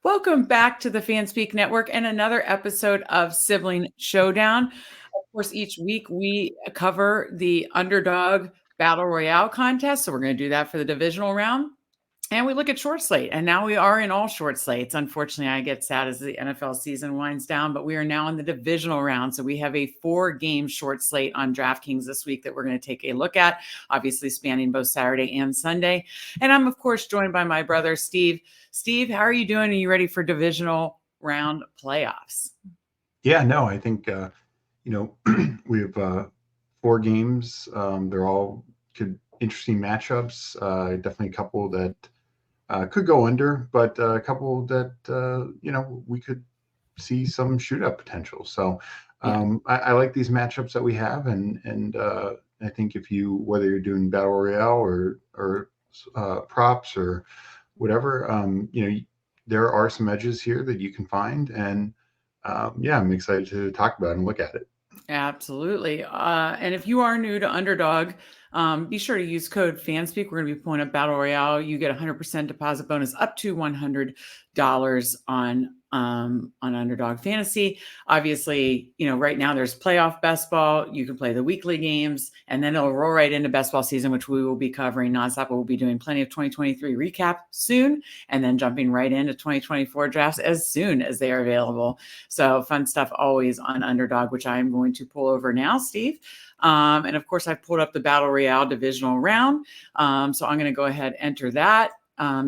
Welcome back to the FanSpeak Network and another episode of Sibling Showdown. Of course, each week we cover the Underdog Battle Royale contest. So we're going to do that for the divisional round. And we look at short slate, and now we are in all short slates. Unfortunately, I get sad as the NFL season winds down, but we are now in the divisional round. So we have a 4-game short slate on DraftKings this week that we're going to take a look at, obviously spanning both Saturday and Sunday. And I'm, of course, joined by my brother, Steve. Steve, how are you doing? Are you ready for divisional round playoffs? Yeah, no, I think, we have 4 games. They're all interesting matchups. Definitely a couple that could go under, but a couple that, we could see some shootout potential. So I like these matchups that we have. And I think whether you're doing Battle Royale or props or whatever, there are some edges here that you can find. And I'm excited to talk about it and look at it. Absolutely. And if you are new to Underdog, be sure to use code FANSPEAK. We're going to be pulling up Battle Royale. You get 100% deposit bonus up to $100 on Underdog Fantasy. Obviously, right now there's playoff best ball. You can play the weekly games, and then it'll roll right into best ball season, which we will be covering nonstop. We'll be doing plenty of 2023 recap soon, and then jumping right into 2024 drafts as soon as they are available. So fun stuff always on Underdog, which I'm going to pull over now, Steve. And of course, I've pulled up the Battle Royale divisional round. So I'm going to go ahead, enter that,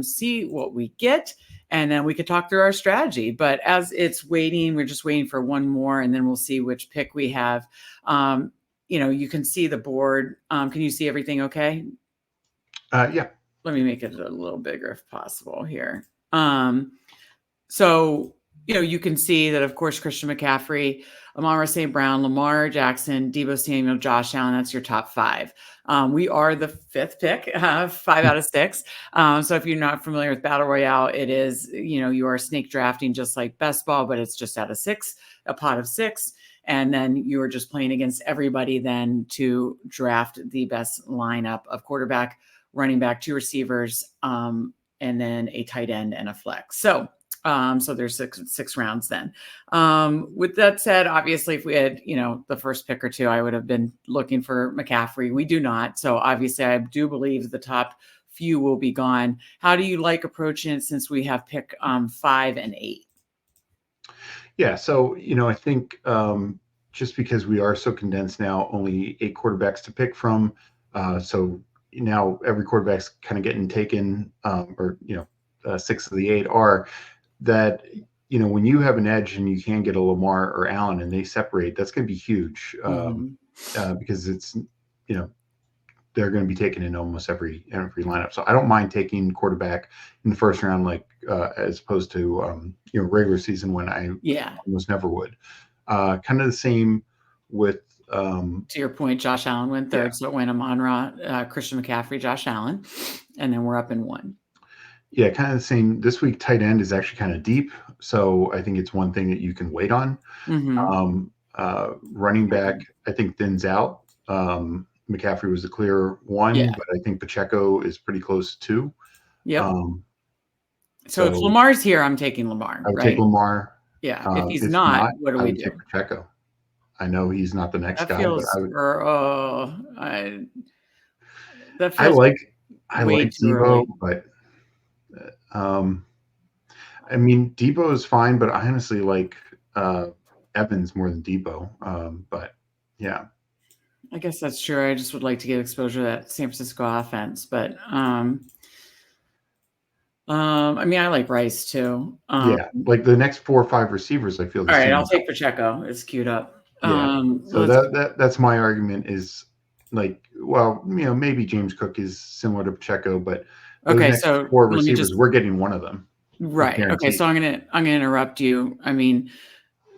see what we get, and then we could talk through our strategy. But as it's waiting, we're just waiting for one more, and then we'll see which pick we have. You can see the board. Can you see everything okay? Yeah. Let me make it a little bigger if possible here. So you can see that, of course, Christian McCaffrey, Amon-Ra St. Brown, Lamar Jackson, Deebo Samuel, Josh Allen, that's your top 5. We are the 5th pick, 5 out of 6. So if you're not familiar with Battle Royale, it is, you are snake drafting just like best ball, but it's just out of 6, a pot of 6. And then you're just playing against everybody then to draft the best lineup of quarterback, running back, 2 receivers, and then a tight end and a flex. So there's six rounds then. With that said, obviously, if we had, the first pick or 2, I would have been looking for McCaffrey. We do not. So obviously, I do believe the top few will be gone. How do you like approaching it since we have pick 5 and 8? Yeah. So, I think just because we are so condensed now, only 8 quarterbacks to pick from. So now every quarterback's kind of getting taken, 6 of the 8 are that, when you have an edge and you can get a Lamar or Allen and they separate, that's going to be huge because it's, they're going to be taken in almost every lineup. So I don't mind taking quarterback in the first round, as opposed to, regular season when I almost never would. Kind of the same with. To your point, Josh Allen went 3rd. So it went Amon-Ra, Christian McCaffrey, Josh Allen, and then we're up in 1. Yeah, kind of the same. This week, tight end is actually kind of deep. So I think it's one thing that you can wait on. Running back, I think, thins out. McCaffrey was the clear 1, but I think Pacheco is pretty close to 2. Yep. So if Lamar's here, I'm taking Lamar. I would take Lamar. Yeah. If he's not, what do we do? Take Pacheco. I know he's not the next guy, feels, but I would. I like Deebo, but Deebo is fine, but I honestly like Evans more than Deebo. But yeah, I guess that's true. I just would like to get exposure to that San Francisco offense, but I like Rice too. Like the next 4 or 5 receivers, I feel. All right, I'll take Pacheco. It's queued up. So that's my argument is maybe James Cook is similar to Pacheco, but so 4 receivers, we're getting one of them. Right. Okay. So I'm gonna interrupt you. I mean,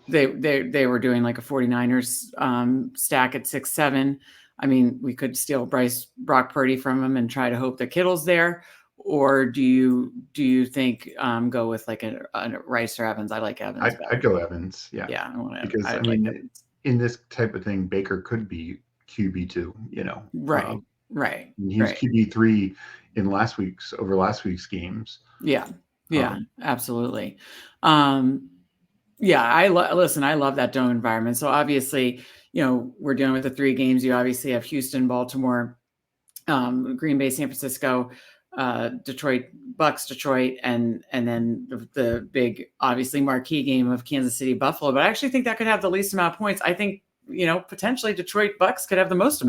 they were doing like a 49ers stack at 6-7. I mean, we could steal Brock Purdy from him and try to hope that Kittle's there. Or do you think go with like a Rice or Evans? I like Evans. I'd go Evans. Yeah. Yeah. Because in this type of thing, Baker could be QB2. Right. He was QB3 in last week's games. Yeah. Yeah, absolutely. Um, yeah, listen, I love that dome environment. So obviously, we're dealing with the 3 games. You obviously have Houston, Baltimore, Green Bay, San Francisco, Detroit, Bucks, Detroit, and then the big, obviously marquee game of Kansas City, Buffalo. But I actually think that could have the least amount of points. I think potentially Detroit Bucks could have the most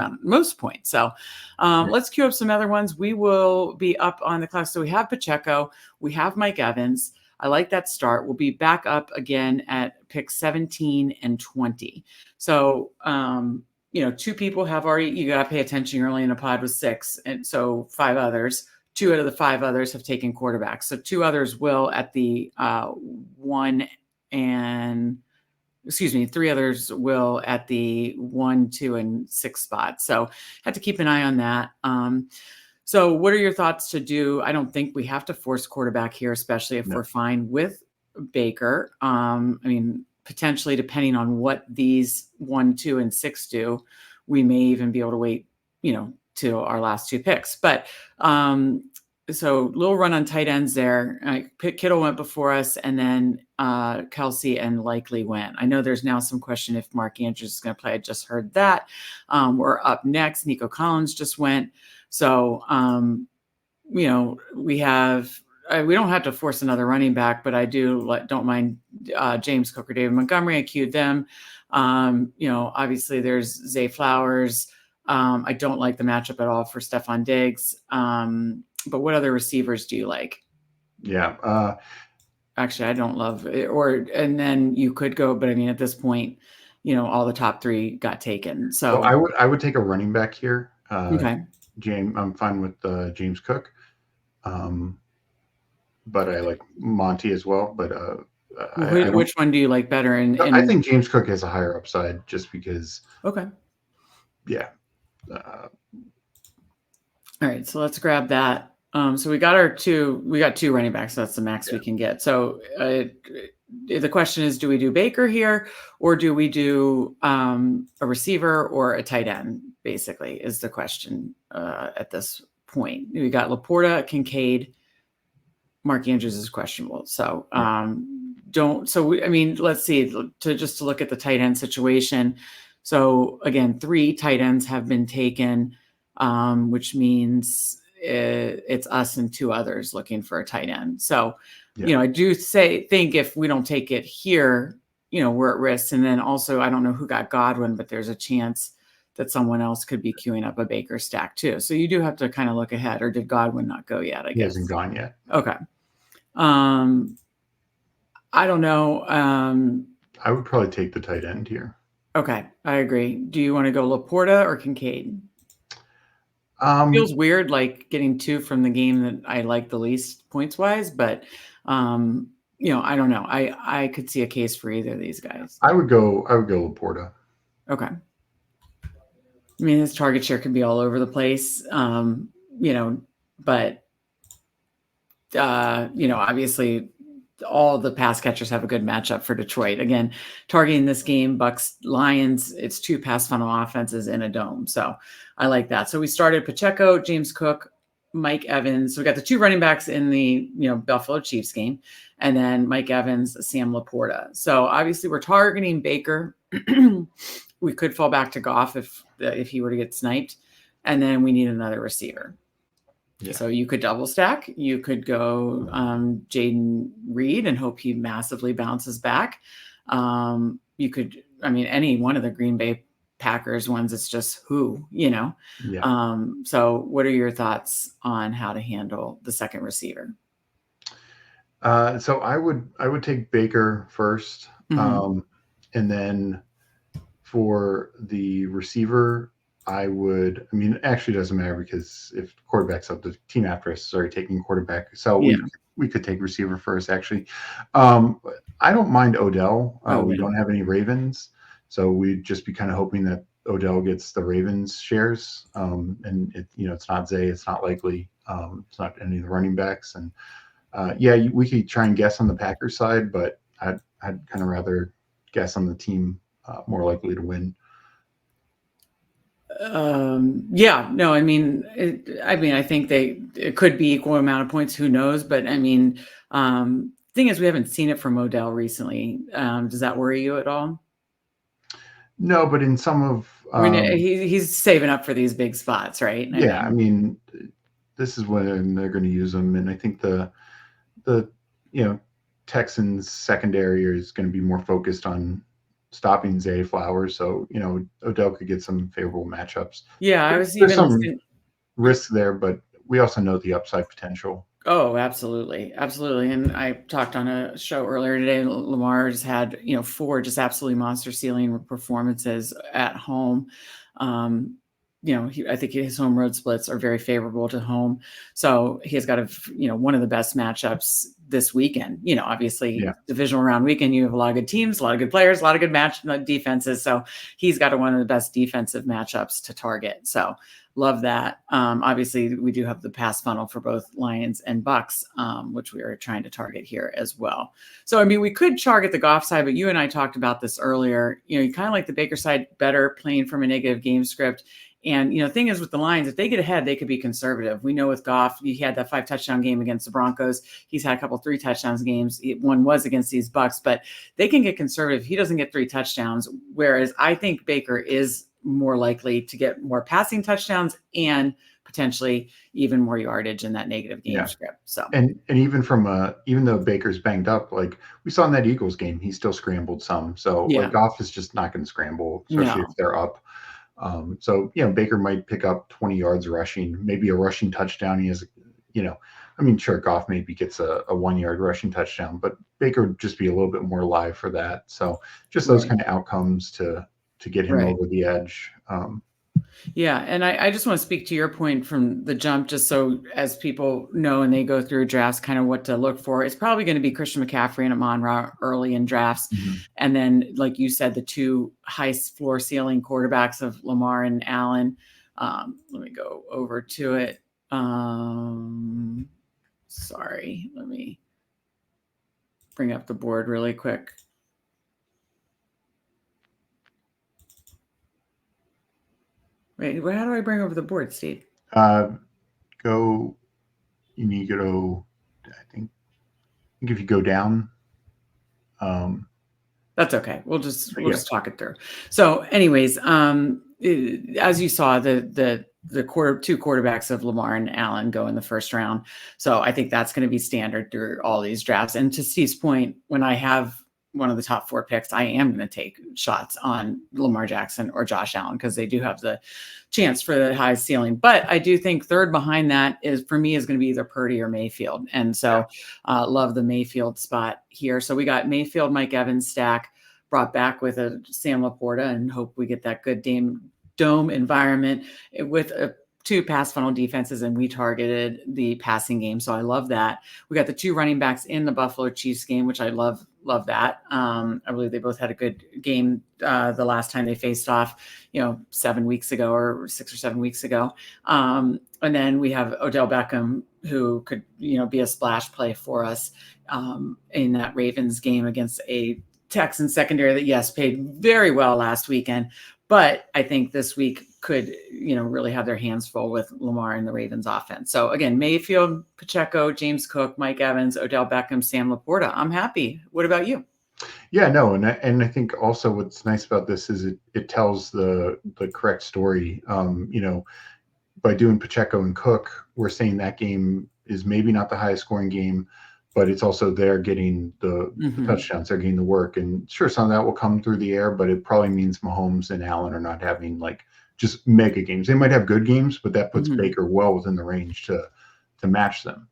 points. So let's queue up some other ones. We will be up on the clock. So we have Pacheco, we have Mike Evans. I like that start. We'll be back up again at pick 17 and 20. So 2 people have already, you got to pay attention. You're only in a pod with 6. And so 5 others, 2 out of the 5 others have taken quarterbacks. So 2 others will at the 3 others will at the 1, 2, and 6 spot. So have to keep an eye on that. So what are your thoughts to do? I don't think we have to force quarterback here, especially if we're fine with Baker. Potentially, depending on what these 1, 2, and 6 do, we may even be able to wait, to our last 2 picks. But so little run on tight ends there. Kittle went before us, and then Kelsey and Likely went. I know there's now some question if Mark Andrews is going to play. I just heard that. We're up next. Nico Collins just went. So, we have. We don't have to force another running back, but I don't mind James Cook or David Montgomery. I queued them. Obviously there's Zay Flowers. I don't like the matchup at all for Stephon Diggs. But what other receivers do you like? Yeah. Actually, I don't love it. And then you could go, but at this point, all the top 3 got taken. So I would take a running back here. Okay. I'm fine with James Cook. But I like Monty as well. But which one do you like better? I think James Cook has a higher upside just because. Okay. Yeah. All right. So let's grab that. So we got 2 running backs. So that's the max we can get. So the question is, do we do Baker here, or do we do a receiver or a tight end? Basically, is the question at this point. We got Laporta, Kincaid. Mark Andrews is questionable. So let's see, to look at the tight end situation. So again, 3 tight ends have been taken, which means it's us and 2 others looking for a tight end. So, I do think if we don't take it here, we're at risk. And then also, I don't know who got Godwin, but there's a chance that someone else could be queuing up a Baker stack too. So you do have to kind of look ahead. Or did Godwin not go yet? I guess he hasn't gone yet. Okay. I don't know. I would probably take the tight end here. Okay, I agree. Do you want to go Laporta or Kincaid? Feels weird, like getting 2 from the game that I like the least points wise, but I don't know. I could see a case for either of these guys. I would go Laporta. Okay. His target share can be all over the place, but obviously all the pass catchers have a good matchup for Detroit. Again, targeting this game, Bucks, Lions, it's 2 pass funnel offenses in a dome. So I like that. So we started Pacheco, James Cook, Mike Evans. So we got the 2 running backs in the, Buffalo Chiefs game, and then Mike Evans, Sam Laporta. So obviously we're targeting Baker. We could fall back to Goff if he were to get sniped, and then we need another receiver. Yeah. So you could double stack. You could go Jaden Reed and hope he massively bounces back. You could, any one of the Green Bay Packers ones. It's just who. Yeah. So what are your thoughts on how to handle the second receiver? So I would take Baker first, and then for the receiver, I would. Actually, it doesn't matter because if quarterback's up, the team after us is already taking quarterback. So we could take receiver first. Actually, I don't mind Odell. We don't have any Ravens, so we'd just be kind of hoping that Odell gets the Ravens shares. And it's not Zay, it's not Likely, it's not any of the running backs. And we could try and guess on the Packers side, but I'd kind of rather guess on the team more likely to win. Yeah, no, I think it could be equal amount of points. Who knows? But thing is, we haven't seen it from Odell recently. Does that worry you at all? No, but in some of He's saving up for these big spots, right? yeah, I mean, this is when they're going to use them, and I think the you know Texans secondary is going to be more focused on stopping Zay Flowers, so Odell could get some favorable matchups. Yeah, I was There's even some listening. risks there, but we also know the upside potential. Oh, absolutely. Absolutely. And I talked on a show earlier today. Lamar just had, 4 just absolutely monster ceiling performances at home. I think his home road splits are very favorable to home. So he has got one of the best matchups this weekend. Obviously, Yeah. divisional round weekend, you have a lot of good teams, a lot of good players, a lot of good defenses. So he's got one of the best defensive matchups to target. So love that. Obviously, we do have the pass funnel for both Lions and Bucks, which we are trying to target here as well. So, we could target the Goff side, but you and I talked about this earlier. You kind of like the Baker side better, playing from a negative game script. And, thing is with the Lions, if they get ahead, they could be conservative. We know with Goff, he had that 5-touchdown game against the Broncos. He's had a couple 3-touchdowns games. One was against these Bucks, but they can get conservative. He doesn't get 3 touchdowns, whereas I think Baker is more likely to get more passing touchdowns and potentially even more yardage in that negative game script. So and even even though Baker's banged up, like we saw in that Eagles game, he still scrambled some. So like Goff is just not going to scramble, especially if they're up. So Baker might pick up 20 yards rushing, maybe a rushing touchdown. He has, sure, Goff maybe gets a 1-yard rushing touchdown, but Baker would just be a little bit more live for that. So just those kind of outcomes to get him over the edge. Yeah. And I just want to speak to your point from the jump, just so as people know and they go through drafts, kind of what to look for. It's probably going to be Christian McCaffrey and Amon-Ra early in drafts. Mm-hmm. And then, like you said, the 2 high floor ceiling quarterbacks of Lamar and Allen. Let me go over to it. Sorry. Let me bring up the board really quick. Wait, how do I bring over the board, Steve? You need to go, I think if you go down. That's okay. We'll just talk it through. So anyways, as you saw, the 2 quarterbacks of Lamar and Allen go in the first round. So I think that's going to be standard through all these drafts. And to Steve's point, when I have one of the top 4 picks, I am going to take shots on Lamar Jackson or Josh Allen because they do have the chance for the high ceiling. But I do think third behind that is going to be either Purdy or Mayfield. And so love the Mayfield spot here. So we got Mayfield, Mike Evans stack brought back with a Sam Laporta, and hope we get that good dome environment with 2 pass funnel defenses, and we targeted the passing game. So I love that. We got the 2 running backs in the Buffalo Chiefs game, which I love that. I believe they both had a good game the last time they faced off, 7 weeks ago or 6 or 7 weeks ago. And then we have Odell Beckham, who could, be a splash play for us in that Ravens game against a Texans secondary that, yes, played very well last weekend. But I think this week could, really have their hands full with Lamar and the Ravens offense. So again, Mayfield, Pacheco, James Cook, Mike Evans, Odell Beckham, Sam Laporta. I'm happy. What about you? Yeah, no, and I think also what's nice about this is it tells the correct story. By doing Pacheco and Cook, we're saying that game is maybe not the highest scoring game, but it's also they're getting the touchdowns, they're getting the work. And sure, some of that will come through the air, but it probably means Mahomes and Allen are not having like just mega games. They might have good games, but that puts Baker well within the range to match them.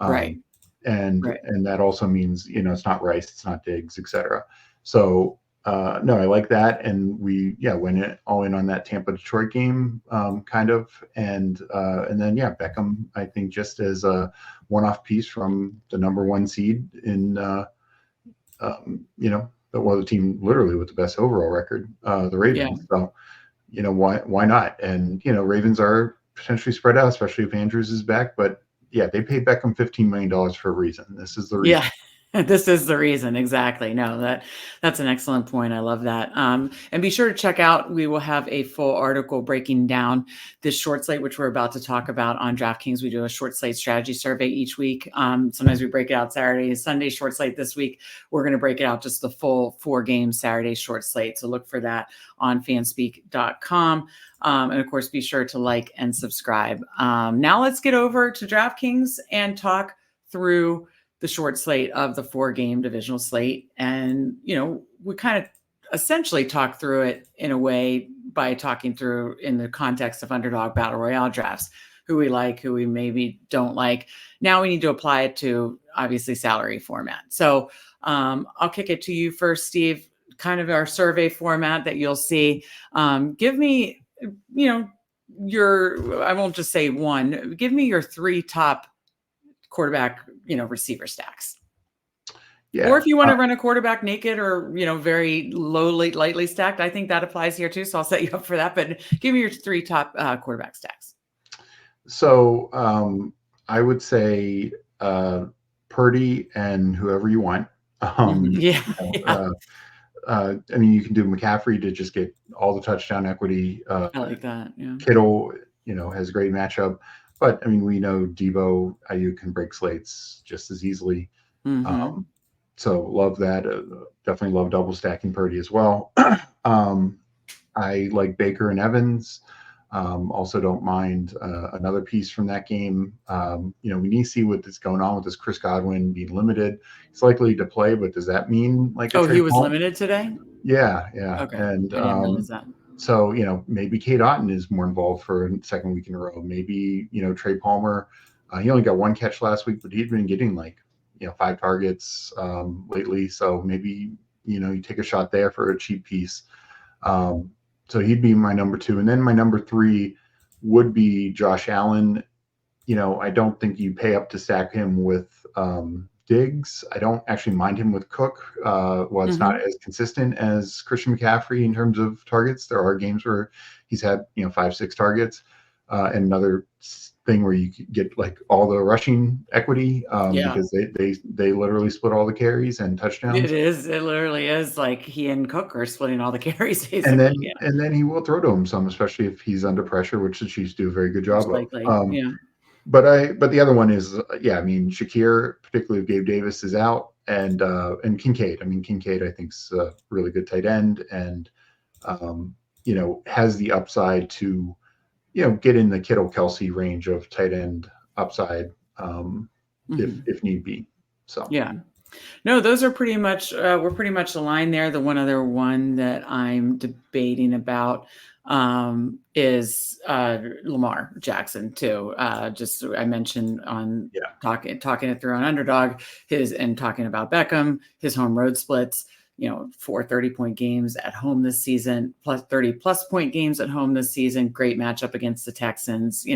Right. And that also means, it's not Rice, it's not Diggs, etc. So no, I like that. And we went all in on that Tampa Detroit game, kind of. And then Beckham, I think, just as a one-off piece from the number 1 seed in the team literally with the best overall record, the Ravens. So why not? And Ravens are potentially spread out, especially if Andrews is back. But they paid Beckham $15 million for a reason. This is the reason. This is the reason. Exactly. No, that's an excellent point. I love that. And be sure to check out, we will have a full article breaking down this short slate, which we're about to talk about on DraftKings. We do a short slate strategy survey each week. Sometimes we break it out Saturday and Sunday short slate. This week, we're going to break it out just the full 4-game Saturday short slate. So look for that on fanspeak.com. And of course, be sure to like and subscribe. Now let's get over to DraftKings and talk through the short slate of the 4-game divisional slate. And, we kind of essentially talk through it in a way by talking through in the context of Underdog Battle Royale drafts, who we like, who we maybe don't like. Now we need to apply it to obviously salary format. So I'll kick it to you first, Steve, kind of our survey format that you'll see. Give me, I won't just say one, give me your 3 top quarterback, receiver stacks. Yeah. Or if you want to run a quarterback naked or, very lightly stacked, I think that applies here too. So I'll set you up for that. But give me your 3 top quarterback stacks. So I would say Purdy and whoever you want. Yeah. I mean, you can do McCaffrey to just get all the touchdown equity. I like that. Yeah. Kittle, has a great matchup. But, I mean, we know Debo, Ayuk can break slates just as easily. Mm-hmm. So love that. Definitely love double stacking Purdy as well. I like Baker and Evans. Also don't mind another piece from that game. We need to see what is going on with this Chris Godwin being limited. He's likely to play, but does that mean like a he trade was ball? limited today? Yeah. Okay. And I didn't realize that. so, maybe Kate Otten is more involved for a second week in a row. Maybe, Trey Palmer, he only got 1 catch last week, but he'd been getting 5 targets lately. So maybe, you take a shot there for a cheap piece. So he'd be my number 2. And then my number 3 would be Josh Allen. I don't think you pay up to stack him with Diggs. I don't actually mind him with Cook. It's not as consistent as Christian McCaffrey in terms of targets. There are games where he's had 5-6 targets, and another thing where you get all the rushing equity because they literally split all the carries and touchdowns. It literally is like he and Cook are splitting all the carries basically. And then he will throw to him some, especially if he's under pressure, which the Chiefs do a very good job of. But the other one is, Shakir, particularly if Gabe Davis is out, and Kincaid. I mean, Kincaid, I think, is a really good tight end, and has the upside to, get in the Kittle Kelsey range of tight end upside if need be. So yeah. No, those are pretty much we're pretty much aligned there. The one other one that I'm debating about is Lamar Jackson too. Just I mentioned on talking it through on Underdog, talking about Beckham, his home road splits, 4 30-point games at home this season, plus 30+ point games at home this season. Great matchup against the Texans,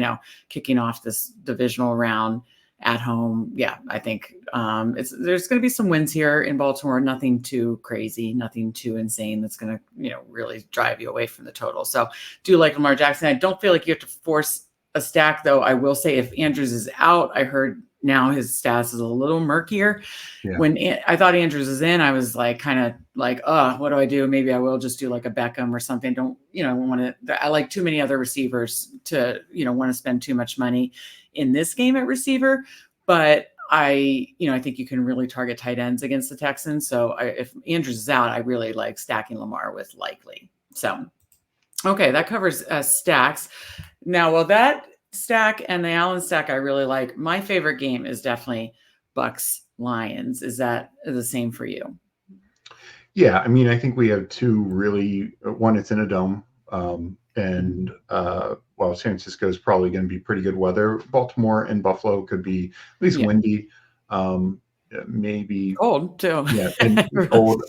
kicking off this divisional round at home. Yeah, I think there's going to be some wins here in Baltimore. Nothing too crazy, nothing too insane that's going to, really drive you away from the total. So do like Lamar Jackson. I don't feel like you have to force a stack, though. I will say if Andrews is out, I heard now his status is a little murkier. Yeah. When I thought Andrews is in, I was what do I do? Maybe I will just do like a Beckham or something. Don't, want to, I like too many other receivers to, want to spend too much money in this game at receiver. But I think you can really target tight ends against the Texans. So if Andrews is out, I really like stacking Lamar with Likely. So, okay, that covers stacks. Now, well, that stack and the Allen stack I really like. My favorite game is definitely Bucks Lions. Is that the same for you? Yeah, I mean, I think we have 2 really. One, it's in a dome, and San Francisco is probably going to be pretty good weather. Baltimore and Buffalo could be at least windy, maybe cold too. Yeah, and cold.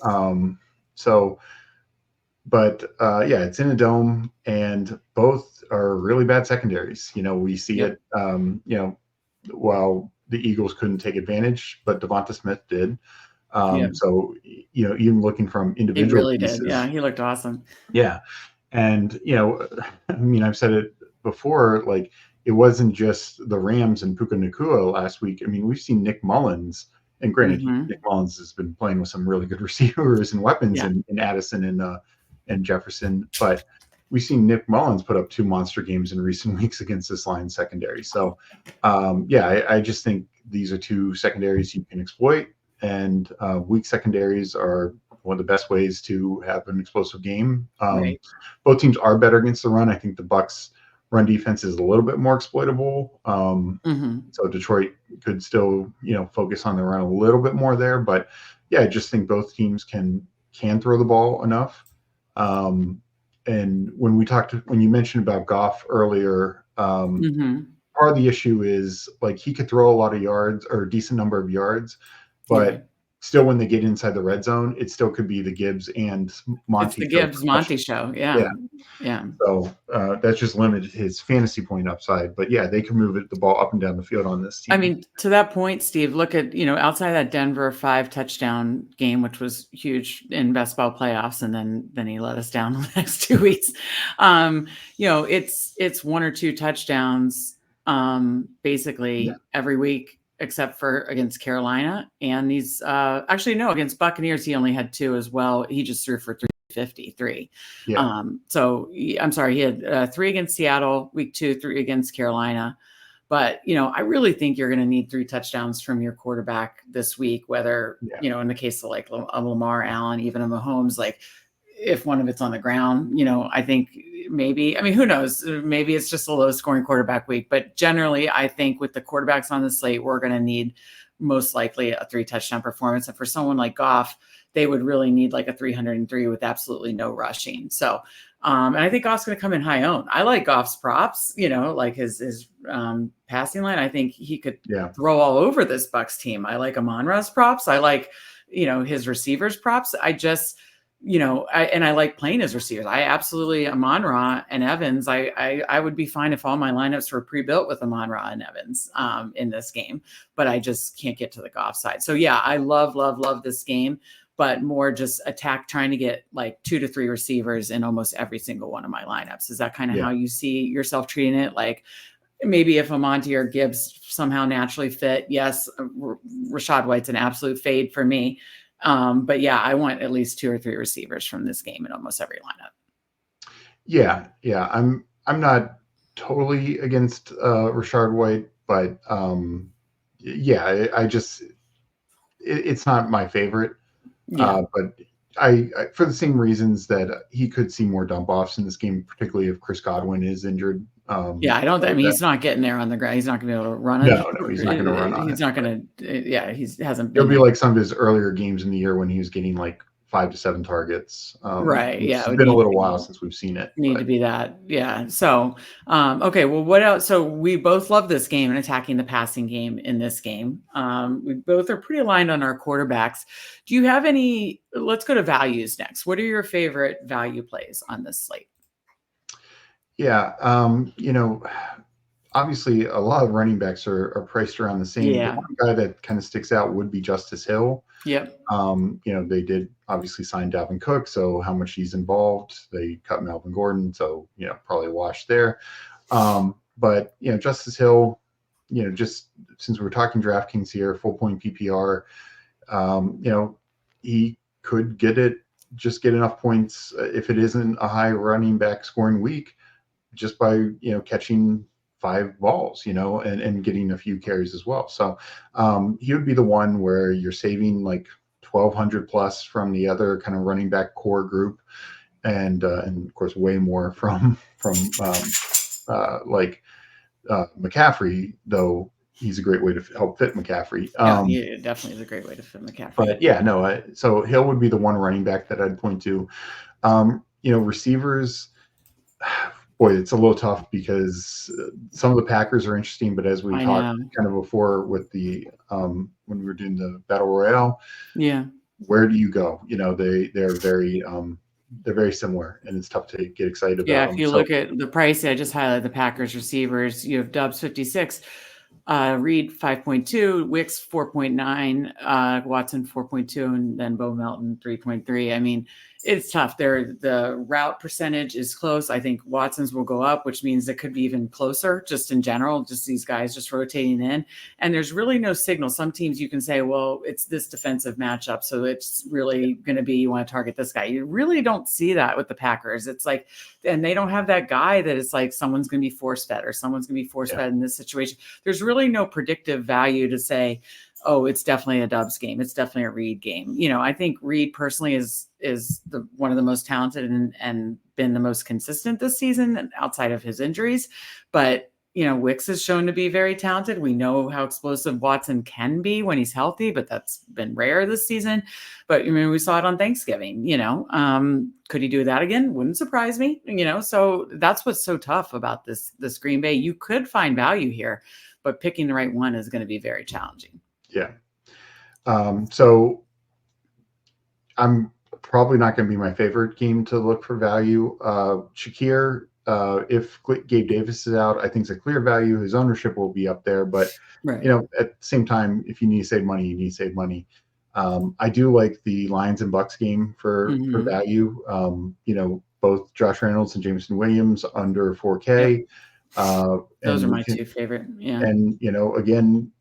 It's in a dome, and both are really bad secondaries. We see it. While the Eagles couldn't take advantage, but Devonta Smith did. So even looking from individual pieces, did. Yeah, he looked awesome. Yeah, and I've said it before. It wasn't just the Rams and Puka Nacua last week. I mean, we've seen Nick Mullins And granted, Mm-hmm. Nick Mullins has been playing with some really good receivers and weapons Yeah. in Addison and Jefferson, but we've seen Nick Mullins put up 2 monster games in recent weeks against this Lions secondary. So, I just think these are 2 secondaries you can exploit, and weak secondaries are one of the best ways to have an explosive game. Right. Both teams are better against the run. I think the Bucks' run defense is a little bit more exploitable. Mm-hmm. So Detroit could still, focus on the run a little bit more there. But yeah, I just think both teams can throw the ball enough. And when you mentioned about Goff earlier, Mm-hmm. part of the issue is like he could throw a lot of yards or a decent number of yards, Yeah. but still when they get inside the red zone, it still could be the Gibbs and It's the Monty show. Gibbs Monty show. Yeah. Yeah. Yeah. So that's just limited his fantasy point upside. But yeah, they can move the ball up and down the field on this team. I mean, to that point, Steve, look at, outside that Denver 5 touchdown game, which was huge in best ball playoffs, and then he let us down the next 2 weeks. It's 1 or 2 touchdowns basically every week, except for against Carolina. And these against Buccaneers, he only had 2 as well. He just threw for 353. Yeah. So I'm sorry, he had 3 against Seattle, week 2, 3 against Carolina. But, I really think you're going to need 3 touchdowns from your quarterback this week, whether, in the case of like Lamar, Allen, even a Mahomes, like if one of it's on the ground, I think maybe, who knows, maybe it's just a low scoring quarterback week. But generally, I think with the quarterbacks on the slate, we're going to need most likely a 3 touchdown performance. And for someone like Goff, they would really need like a 303 with absolutely no rushing. So, and I think Goff's going to come in high owned. I like Goff's props, like his passing line. I think he could throw all over this Bucks team. I like Amon-Ra's props. I like, his receivers props. I just, I like playing his receivers. I absolutely, Amon-Ra and Evans, I would be fine if all my lineups were pre-built with Amon-Ra and Evans in this game, but I just can't get to the Goff side. So yeah, I love this game, but more just attack, trying to get like 2 to 3 receivers in almost every single one of my lineups. Is that kind of how you see yourself treating it? Like maybe if Amonte or Gibbs somehow naturally fit, yes, Rachaad White's an absolute fade for me. But yeah, I want at least 2 or 3 receivers from this game in almost every lineup. Yeah. I'm not totally against Rachaad White, but I just it's not my favorite. But I for the same reasons that he could see more dump offs in this game, particularly if Chris Godwin is injured. He's not getting there on the ground. He's not going to be able to run it. No, he's not going to run on it. He's not going to. He hasn't been. It'll be like some of his earlier games in the year when he was getting like 5 to 7 targets. Right. It's been a little while since we've seen it. To be that. Yeah. So, okay. Well, what else? So we both love this game and attacking the passing game in this game. We both are pretty aligned on our quarterbacks. Do you have any? Let's go to values next. What are your favorite value plays on this slate? Yeah. Obviously a lot of running backs are priced around the same. Yeah. The one guy that kind of sticks out would be Justice Hill. Yep. They did obviously sign Dalvin Cook, so how much he's involved. They cut Melvin Gordon, so probably a wash there. But Justice Hill, just since we're talking DraftKings here, full point PPR, he could get enough points if it isn't a high running back scoring week, just by catching 5 balls, and getting a few carries as well. So he would be the one where you're saving like 1,200 plus from the other kind of running back core group, and of course way more from McCaffrey, though he's a great way to help fit McCaffrey. Yeah, definitely is a great way to fit McCaffrey. But yeah, no, so Hill would be the one running back that I'd point to. Receivers. Boy, it's a little tough because some of the Packers are interesting, but as we talked kind of before with the when we were doing the Battle Royale, where do you go? They're very similar, and it's tough to get excited about. Yeah, if you look at the price, I just highlighted the Packers receivers. You have Dubs 56, Reed 5.2, Wicks 4.9, Watson 4.2, and then Bo Melton 3.3. I mean, it's tough. The route percentage is close. I think Watson's will go up, which means it could be even closer just in general, just these guys just rotating in. And there's really no signal. Some teams you can say, well, it's this defensive matchup, so it's really going to be you want to target this guy. You really don't see that with the Packers. It's like, and they don't have that guy that is like someone's going to be force fed or someone's going to be force fed in this situation. There's really no predictive value to say, oh, it's definitely a Dubs game. It's definitely a Reed game. I think Reed personally is the one of the most talented and been the most consistent this season outside of his injuries. But Wicks is shown to be very talented. We know how explosive Watson can be when he's healthy, but that's been rare this season. But we saw it on Thanksgiving. Could he do that again? Wouldn't surprise me. So that's what's so tough about this Green Bay. You could find value here, but picking the right one is going to be very challenging. Yeah. So I'm probably not going to be my favorite game to look for value. Shakir, if Gabe Davis is out, I think it's a clear value. His ownership will be up there, but right. At the same time, if you need to save money, you need to save money. I do like the Lions and Bucks game for value. Both Josh Reynolds and Jameson Williams under 4K. Yep. Those are my two favorite. Yeah. And again,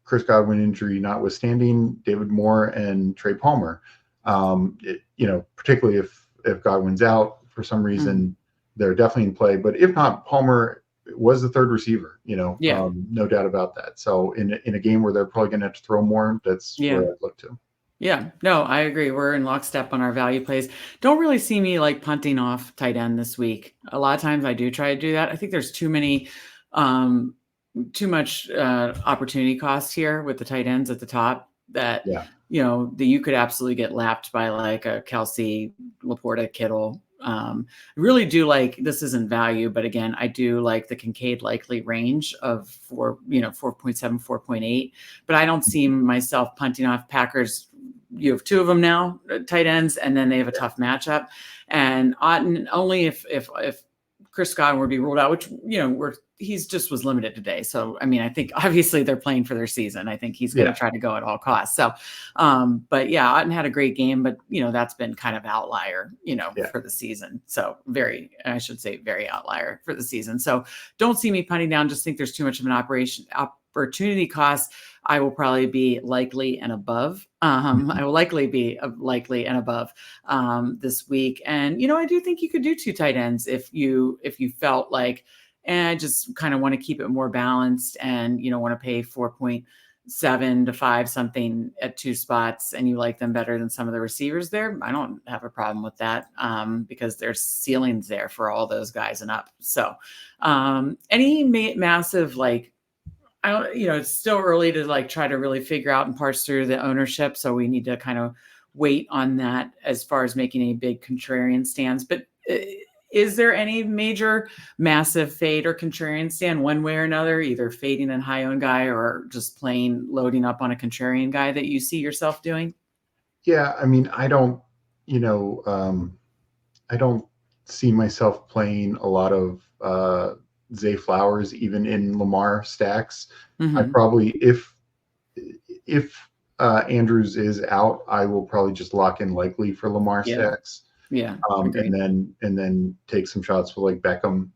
Chris Godwin injury notwithstanding, David Moore and Trey Palmer. Particularly if Godwin's out for some reason, they're definitely in play. But if not, Palmer was the third receiver. No doubt about that. So in a game where they're probably going to have to throw more, that's where I'd look to. Yeah, no, I agree. We're in lockstep on our value plays. Don't really see me like punting off tight end this week. A lot of times I do try to do that. I think there's too much opportunity cost here with the tight ends at the top that you could absolutely get lapped by like a Kelsey, Laporta, Kittle. I really do like, this isn't value, but again, I do like the Kincaid likely range of 4.7, 4.8, but I don't see myself punting off Packers. You have two of them now, tight ends, and then they have a tough matchup. And only if Chris Godwin would be ruled out, which, he's just was limited today. So, I think obviously they're playing for their season. I think he's going to try to go at all costs. So, but yeah, Otten had a great game, but, that's been kind of outlier, for the season. So very outlier for the season. So don't see me punting down. Just think there's too much of an opportunity cost. I will probably be likely and above. I will likely be likely and above this week. And, I do think you could do two tight ends if you felt like, and I just kind of want to keep it more balanced and, want to pay 4.7 to 5 something at two spots and you like them better than some of the receivers there. I don't have a problem with that because there's ceilings there for all those guys and up. So any massive, like, I don't, it's still early to like try to really figure out and parse through the ownership. So we need to kind of wait on that as far as making any big contrarian stands. But is there any major massive fade or contrarian stand one way or another, either fading a high owned guy or just plain loading up on a contrarian guy that you see yourself doing? Yeah. I don't see myself playing a lot of Zay Flowers, even in Lamar stacks. I probably, if Andrews is out, I will probably just lock in likely for Lamar stacks. Yeah. And then take some shots with like Beckham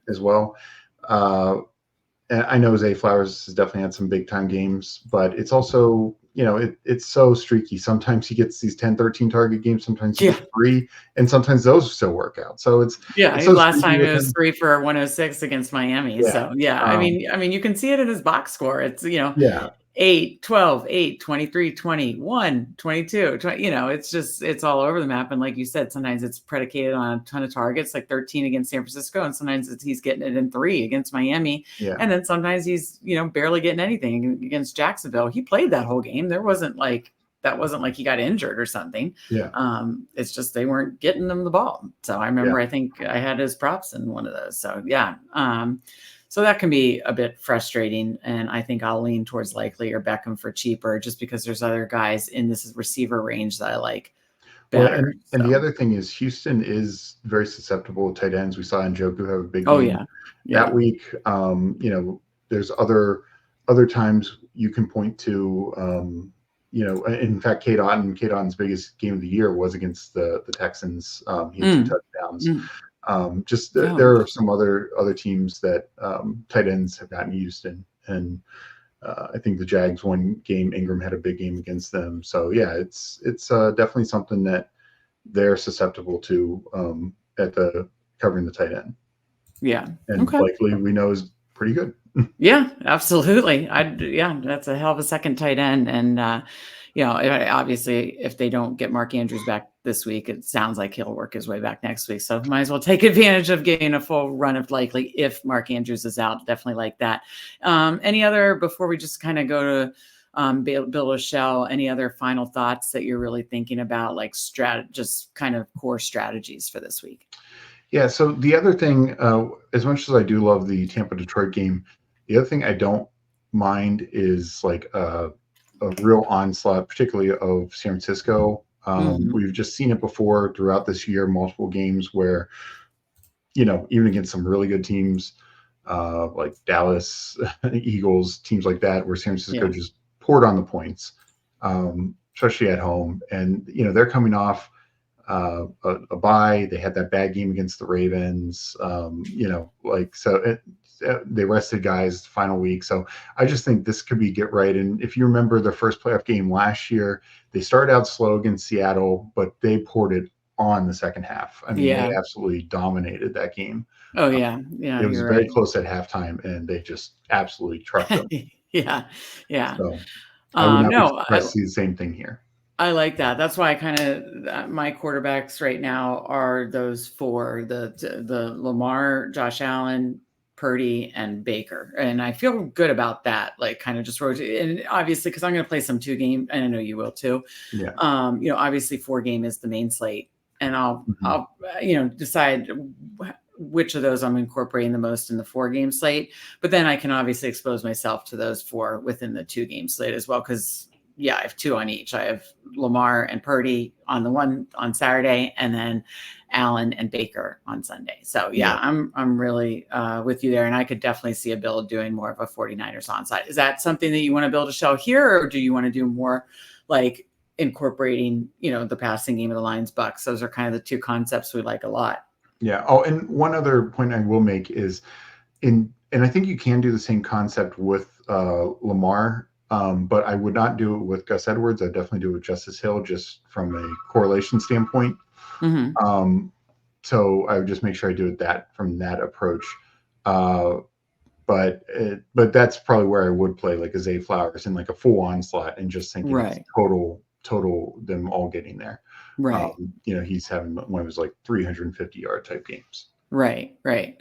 as well. And I know Zay Flowers has definitely had some big time games, but it's also, it's so streaky. Sometimes he gets these 10, 13 target games, sometimes he gets 3, and sometimes those still work out. So it's so last time it was 3 for 106 against Miami. Yeah. So I mean, you can see it in his box score. It's 8, 12, 8, 23, 21, 22, 20, it's all over the map. And like you said, sometimes it's predicated on a ton of targets, like 13 against San Francisco. And sometimes he's getting it in 3 against Miami. Yeah. And then sometimes he's, barely getting anything against Jacksonville. He played that whole game. That wasn't like he got injured or something. Yeah. It's just, they weren't getting him the ball. So I remember, I think I had his props in one of those. So yeah. So that can be a bit frustrating. And I think I'll lean towards likely or Beckham for cheaper, just because there's other guys in this receiver range that I like better. Well, and the other thing is Houston is very susceptible to tight ends. We saw Njoku have a big game that week. There's other times you can point to, in fact, K-Don's biggest game of the year was against the Texans. He had 2 touchdowns. There are some other teams that tight ends have gotten used in, and I think the Jags one game, Ingram had a big game against them. So yeah, it's definitely something that they're susceptible to at the covering the tight end. Yeah. And likely we know is pretty good. Yeah, absolutely. That's a hell of a second tight end. And, obviously if they don't get Mark Andrews back this week, it sounds like he'll work his way back next week. So might as well take advantage of getting a full run of likely if Mark Andrews is out. Definitely like that. Any other, before we just kind of go to Bill O'Shell, any other final thoughts that you're really thinking about, like just kind of core strategies for this week? Yeah. So the other thing, as much as I do love the Tampa Detroit game, the other thing I don't mind is like a real onslaught, particularly of San Francisco. We've just seen it before throughout this year, multiple games where, even against some really good teams, like Dallas, Eagles, teams like that, where San Francisco just poured on the points, especially at home. And, they're coming off a bye. They had that bad game against the Ravens. They rested guys the final week. So I just think this could be get right. And if you remember their first playoff game last year, they started out slow against Seattle, but they poured it on the second half. I mean, they absolutely dominated that game. Oh yeah. It was very close at halftime and they just absolutely trucked them. Yeah. So I would not be surprised to see the same thing here. I like that. That's why my quarterbacks right now are those four, the Lamar, Josh Allen, Purdy, and Baker. And I feel good about that, like kind of just rotate. And obviously, because I'm going to play some 2-game, and I know you will too. Yeah. Obviously 4-game is the main slate. And I'll decide which of those I'm incorporating the most in the 4-game slate. But then I can obviously expose myself to those 4 within the 2-game slate as well. Because I have 2 on each. I have Lamar and Purdy on the one on Saturday, and then Allen and Baker on Sunday. So I'm really with you there. And I could definitely see a build doing more of a 49ers onside. Is that something that you want to build a show here, or do you want to do more like incorporating, the passing game of the Lions Bucks? Those are kind of the 2 concepts we like a lot. Yeah. Oh, and one other point I will make is and I think you can do the same concept with Lamar. But I would not do it with Gus Edwards. I'd definitely do it with Justice Hill, just from a correlation standpoint. So I would just make sure I do it from that approach. But that's probably where I would play like a Zay Flowers in like a full onslaught and just thinking it's total them all getting there. Right. He's having one of his like 350-yard type games. Right. Okay.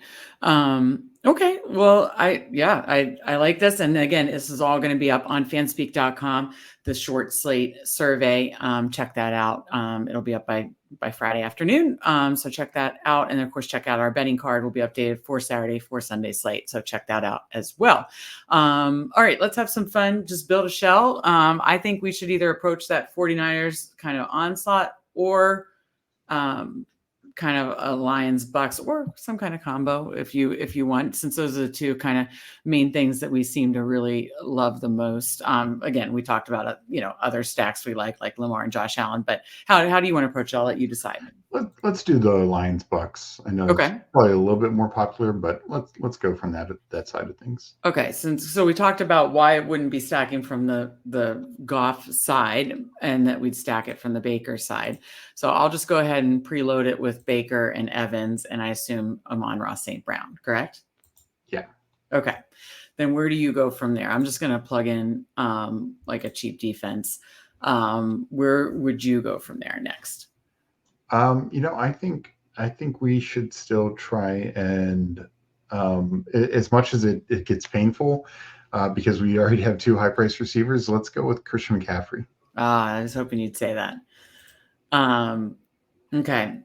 Well, I like this. And again, this is all going to be up on fanspeak.com, the short slate survey. Check that out. It'll be up by Friday afternoon. So check that out. And of course, check out our betting card will be updated for Saturday, for Sunday slate. So check that out as well. All right, let's have some fun. Just build a shell. I think we should either approach that 49ers kind of onslaught or, kind of a Lions Bucks or some kind of combo if you want, since those are the 2 kind of main things that we seem to really love the most. Again, we talked about other stacks we like Lamar and Josh Allen, but how do you want to approach it? I'll let you decide. Let's do the Lions Bucks. I know it's probably a little bit more popular, but let's go from that side of things. Okay, so we talked about why it wouldn't be stacking from the Goff side, and that we'd stack it from the Baker side. So I'll just go ahead and preload it with Baker and Evans, and I assume Amon-Ra St. Brown, correct? Yeah. Okay. Then where do you go from there? I'm just going to plug in like a cheap defense. Where would you go from there next? I think we should still try and as much as it gets painful because we already have 2 high-priced receivers, let's go with Christian McCaffrey. I was hoping you'd say that. Okay.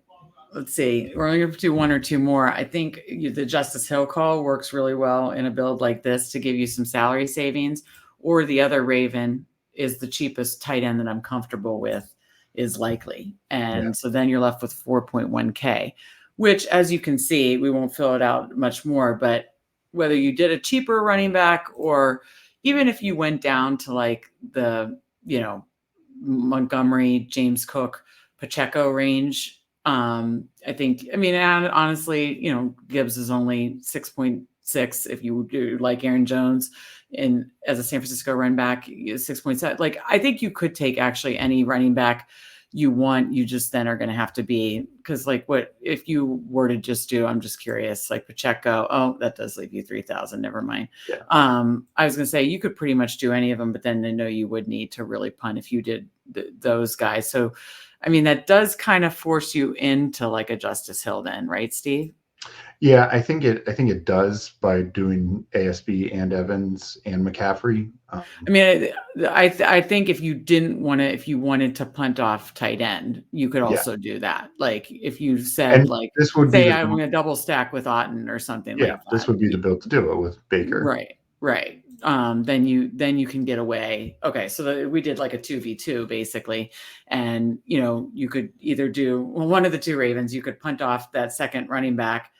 Let's see. We're only going to do 1 or 2 more. I think the Justice Hill call works really well in a build like this to give you some salary savings, or the other Raven is the cheapest tight end that I'm comfortable with is likely. And so then you're left with 4.1K, which, as you can see, we won't fill it out much more, but whether you did a cheaper running back, or even if you went down to like the, Montgomery, James Cook, Pacheco range. I think, I mean, and honestly, Gibbs is only 6.6 if you do like Aaron Jones as a San Francisco run back, 6.7. Like, I think you could take actually any running back you want. You just then are going to have to be, because like what if you were to just do, I'm just curious, like Pacheco, oh, that does leave you 3,000. Never mind. Yeah. I was going to say you could pretty much do any of them, but then I know you would need to really punt if you did those guys. So, I mean, that does kind of force you into like a Justice Hill then, right, Steve? Yeah, I think it does by doing ASB and Evans and McCaffrey. I mean, I think if you wanted to punt off tight end, you could also do that. Like if you said, and like, this would say be I'm going to double stack with Otten or something like that. This would be the build to do it with Baker. Right. Then you can get away. Okay, so we did like a 2v2 basically, and you could either do one of the two Ravens. You could punt off that second running back,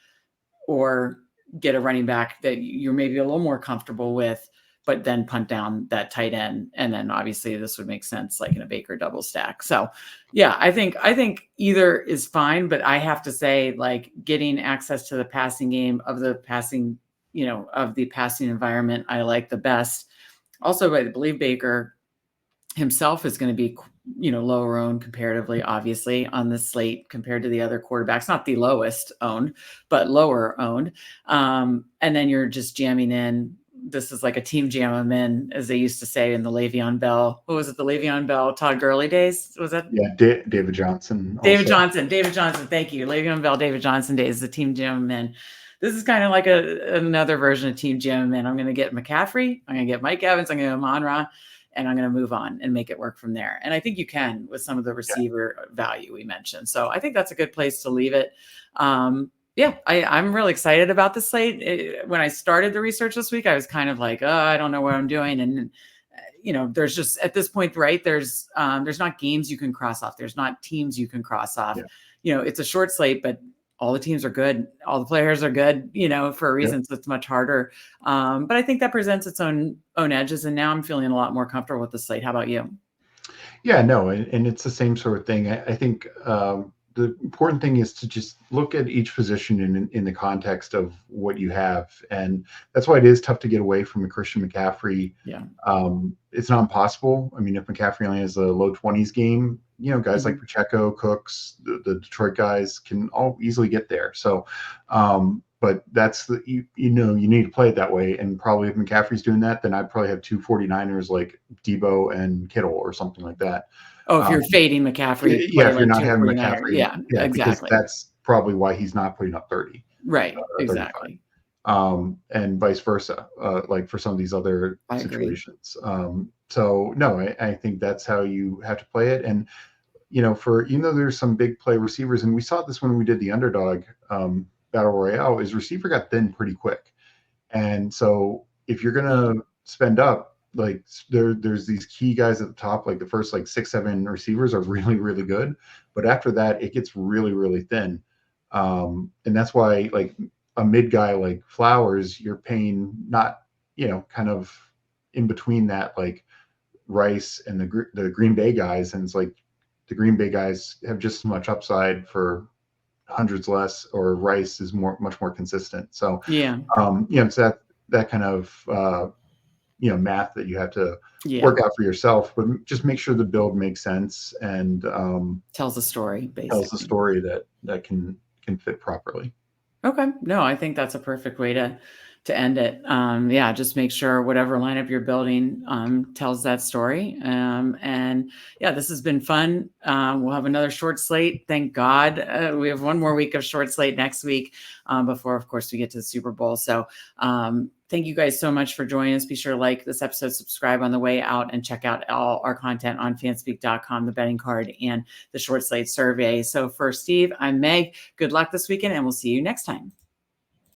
or get a running back that you're maybe a little more comfortable with, but then punt down that tight end. And then obviously this would make sense like in a Baker double stack. So yeah, I think either is fine, but I have to say, like, getting access to the passing game of the passing, of the passing environment, I like the best. Also, I believe Baker himself is going to be, lower owned comparatively, obviously, on the slate compared to the other quarterbacks, not the lowest owned, but lower owned. And then you're just jamming in. This is like a team jam them in, as they used to say in the Le'Veon Bell. What was it? The Le'Veon Bell, Todd Gurley days? Was that? Yeah. David Johnson. David Johnson. Thank you. Le'Veon Bell, David Johnson days, the team jam them in. This is kind of like another version of team jam them in. I'm going to get McCaffrey. I'm going to get Mike Evans. I'm going to get Amon-Ra. And I'm going to move on and make it work from there. And I think you can with some of the receiver value we mentioned. So I think that's a good place to leave it. I'm really excited about the slate. When I started the research this week, I was kind of like, oh, I don't know what I'm doing. And, there's just at this point, right, there's not games you can cross off. There's not teams you can cross off. Yeah. It's a short slate, but all the teams are good. All the players are good, for a reason. Yep. So it's much harder. But I think that presents its own edges. And now I'm feeling a lot more comfortable with the slate. How about you? Yeah, no. And it's the same sort of thing. I think the important thing is to just look at each position in the context of what you have. And that's why it is tough to get away from a Christian McCaffrey. Yeah. It's not impossible. I mean, if McCaffrey only has a low 20s game, guys like Pacheco, Cooks, the Detroit guys can all easily get there. So, but that's you need to play it that way. And probably if McCaffrey's doing that, then I'd probably have two 49ers like Debo and Kittle or something like that. Oh, if you're fading McCaffrey. If you're not having McCaffrey. Yeah, exactly. Because that's probably why he's not putting up 30. Right, exactly. And vice versa, like for some of these other situations. So no, I think that's how you have to play it. And, even though there's some big play receivers, and we saw this when we did the Underdog Battle Royale, is receiver got thin pretty quick. And so if you're going to spend up, like there's these key guys at the top, like the first like 6-7 receivers are really, really good. But after that, it gets really, really thin. And that's why like a mid guy like Flowers, you're paying not, kind of in between that, like Rice and the Green Bay guys. And it's like the Green Bay guys have just as much upside for hundreds less, or Rice is much more consistent. So, it's that kind of, math that you have to work out for yourself, but just make sure the build makes sense and tells a story, basically. Tells a story that can fit properly. Okay. No, I think that's a perfect way to end it. Just make sure whatever lineup you're building tells that story. And this has been fun. We'll have another short slate. Thank God. We have one more week of short slate next week before, of course, we get to the Super Bowl. So thank you guys so much for joining us. Be sure to like this episode, subscribe on the way out, and check out all our content on fanspeak.com, the betting card, and the short slate survey. So for Steve, I'm Meg. Good luck this weekend, and we'll see you next time.